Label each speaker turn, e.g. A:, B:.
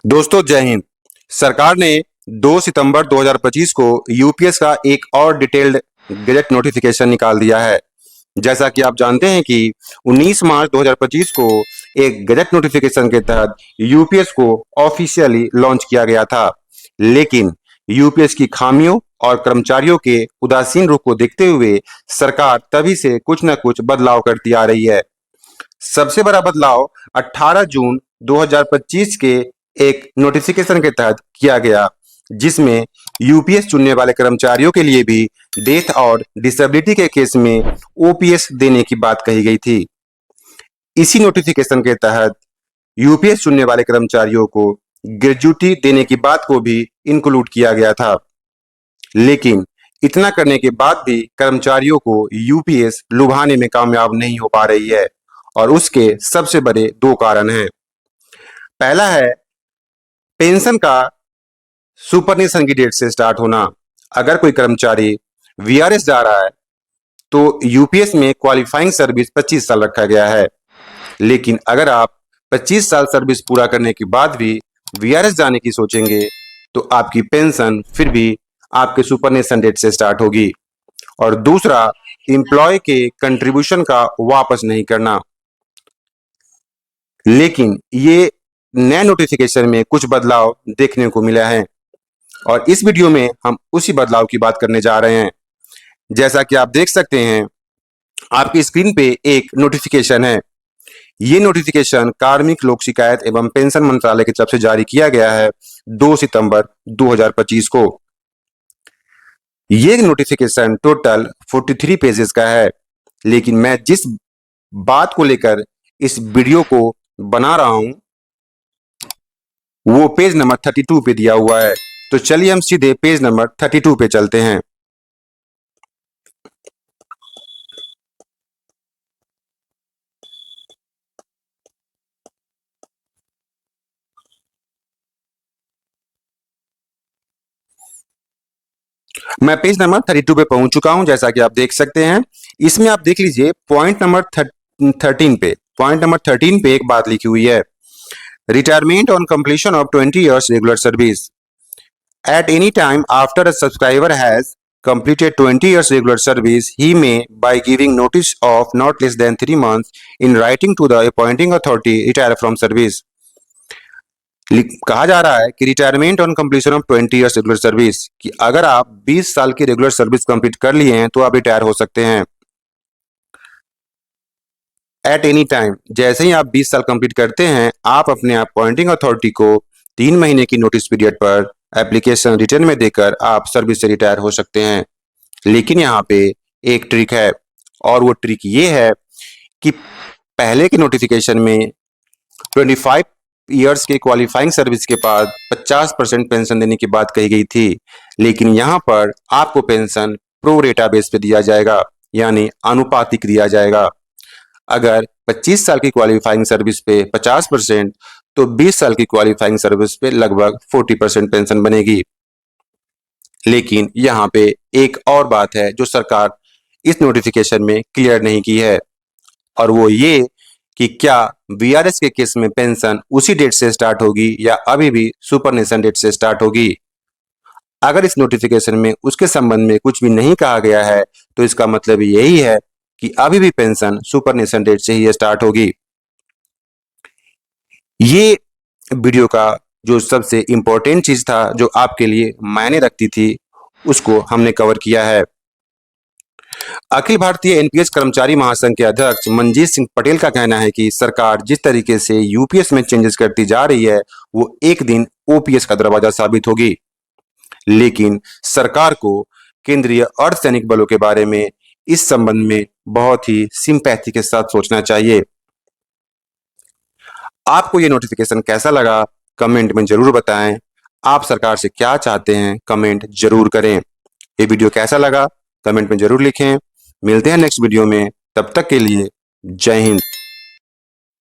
A: दोस्तों जय हिंद। सरकार ने 2 सितंबर 2025 को यूपीएस का एक और डिटेल्ड गजट नोटिफिकेशन निकाल दिया है। जैसा कि आप जानते हैं कि 19 मार्च 2025 को एक गजट नोटिफिकेशन के तहत यूपीएस को ऑफिशियली लॉन्च किया गया था, लेकिन यूपीएस की खामियों और कर्मचारियों के उदासीन रुख को देखते हुए सरकार तभी से कुछ न कुछ बदलाव करती आ रही है। सबसे बड़ा बदलाव 18 जून 2025 के एक नोटिफिकेशन के तहत किया गया, जिसमें यूपीएस चुनने वाले कर्मचारियों के लिए भी डेथ और डिसेबिलिटी के केस में ओपीएस देने की बात कही गई थी। इसी नोटिफिकेशन के तहत यूपीएस चुनने वाले कर्मचारियों को ग्रेजुटी देने की बात को भी इंक्लूड किया गया था, लेकिन इतना करने के बाद भी कर्मचारियों को यूपीएस लुभाने में कामयाब नहीं हो पा रही है और उसके सबसे बड़े दो कारण हैं। पहला है पेंशन का सुपरनेशन की डेट से स्टार्ट होना। अगर कोई कर्मचारी वीआरएस जा रहा है तो यूपीएस में क्वालिफाइंग सर्विस 25 साल रखा गया है, लेकिन अगर आप 25 साल सर्विस पूरा करने के बाद भी वीआरएस जाने की सोचेंगे तो आपकी पेंशन फिर भी आपके सुपरनेशन डेट से स्टार्ट होगी। और दूसरा, एम्प्लॉय के कंट्रीब्यूशन का वापस नहीं करना। लेकिन ये नए नोटिफिकेशन में कुछ बदलाव देखने को मिला है और इस वीडियो में हम उसी बदलाव की बात करने जा रहे हैं। जैसा कि आप देख सकते हैं, आपकी स्क्रीन पे एक नोटिफिकेशन है। ये नोटिफिकेशन कार्मिक लोक शिकायत एवं पेंशन मंत्रालय की तरफ से जारी किया गया है 2 सितंबर 2025 को। ये नोटिफिकेशन टोटल 43 पेजेस का है, लेकिन मैं जिस बात को लेकर इस वीडियो को बना रहा हूं वो पेज नंबर 32 पे दिया हुआ है। तो चलिए हम सीधे पेज नंबर 32 पे चलते हैं। मैं पेज नंबर 32 पे पहुंच चुका हूं। जैसा कि आप देख सकते हैं, इसमें आप देख लीजिए पॉइंट नंबर 13 पे एक बात लिखी हुई है, retirement on completion of 20 years regular service. At any time after a subscriber has completed 20 years regular service, he may, by giving notice of not less than 3 months in writing to the appointing authority, retire from service. कहा जा रहा है कि retirement on completion of 20 years regular service, कि अगर आप 20 साल की रेगुलर सर्विस कंप्लीट कर लिए हैं तो आप रिटायर हो सकते हैं। एट एनी टाइम, जैसे ही आप 20 साल कंप्लीट करते हैं, आप अपने अपॉइंटिंग अथॉरिटी को 3 महीने की नोटिस पीरियड पर एप्लीकेशन रिटर्न में देकर आप सर्विस से रिटायर हो सकते हैं। लेकिन यहाँ पे एक ट्रिक है, और वो ट्रिक ये है कि पहले के नोटिफिकेशन में 25 इयर्स के क्वालिफाइंग सर्विस के बाद 50% पेंशन देने की बात कही गई थी, लेकिन यहाँ पर आपको पेंशन प्रो रेटा बेस पे दिया जाएगा, यानी आनुपातिक दिया जाएगा। अगर 25 साल की क्वालिफाइंग सर्विस पे 50%, तो 20 साल की क्वालिफाइंग सर्विस पे लगभग 40% पेंशन बनेगी। लेकिन यहाँ पे एक और बात है जो सरकार इस नोटिफिकेशन में क्लियर नहीं की है, और वो ये कि क्या वीआरएस के केस में पेंशन उसी डेट से स्टार्ट होगी या अभी भी सुपरनेशन डेट से स्टार्ट होगी। अगर इस नोटिफिकेशन में उसके संबंध में कुछ भी नहीं कहा गया है तो इसका मतलब यही है कि अभी भी पेंशन सुपरनेशन डेट से ही स्टार्ट होगी। ये वीडियो का जो सबसे इंपॉर्टेंट चीज था, जो आपके लिए मायने रखती थी, उसको हमने कवर किया है। अखिल भारतीय एनपीएस कर्मचारी महासंघ के अध्यक्ष मंजीत सिंह पटेल का कहना है कि सरकार जिस तरीके से यूपीएस में चेंजेस करती जा रही है वो एक दिन ओपीएस का दरवाजा साबित होगी। लेकिन सरकार को केंद्रीय अर्धसैनिक बलों के बारे में इस संबंध में बहुत ही सिंपैथी के साथ सोचना चाहिए। आपको ये नोटिफिकेशन कैसा लगा, कमेंट में जरूर बताएं। आप सरकार से क्या चाहते हैं, कमेंट जरूर करें। ये वीडियो कैसा लगा, कमेंट में जरूर लिखें। मिलते हैं नेक्स्ट वीडियो में, तब तक के लिए जय हिंद।